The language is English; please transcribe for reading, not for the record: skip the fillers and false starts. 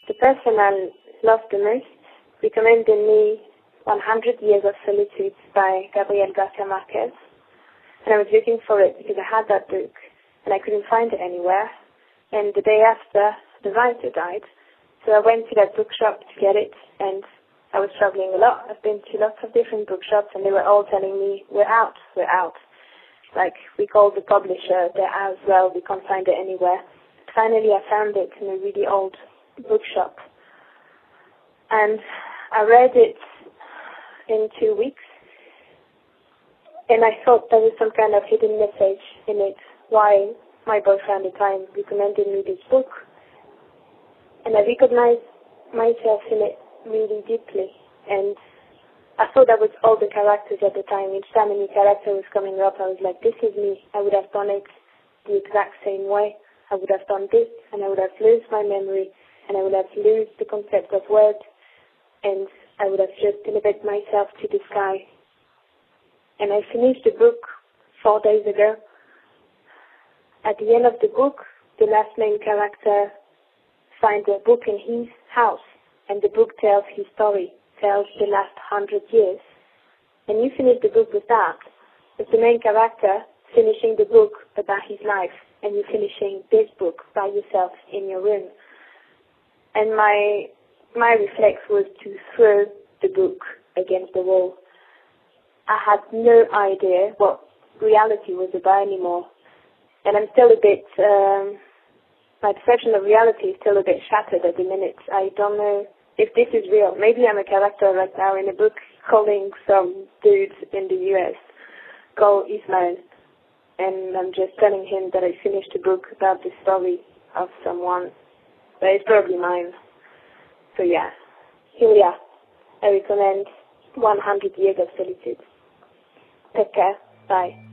The person I loved the most recommended me 100 Years of Solitude by Gabriel Garcia Marquez. And I was looking for it because I had that book and I couldn't find it anywhere. And the day after, the writer died. So I went to that bookshop to get it, and I was struggling a lot. I've been to lots of different bookshops and they were all telling me, we're out. Like, we called the publisher, they're out as well, we can't find it anywhere. Finally, I found it in a really old bookshop. And I read it in 2 weeks. And I thought there was some kind of hidden message in it, why my boyfriend at the time recommended me this book. And I recognized myself in it really deeply. And I thought that was all the characters at the time. Each time a new character was coming up, I was like, this is me. I would have done it the exact same way. I would have done this, and I would have lost my memory, and I would have lost the concept of word, and I would have just delivered myself to the sky. And I finished the book 4 days ago. At the end of the book, the last main character finds a book in his house, and the book tells his story, tells the last 100 years. And you finish the book with that. It's the main character finishing the book about his life, and you're finishing this book by yourself in your room. And my reflex was to throw the book against the wall. I had no idea what reality was about anymore. And I'm still a bit, my perception of reality is still a bit shattered at the minute. I don't know if this is real. Maybe I'm a character right now in a book calling some dude in the US called Ismail. And I'm just telling him that I finished a book about the story of someone. But it's probably mine. So yeah, here we are. I recommend 100 Years of Solitude. Take care. Bye.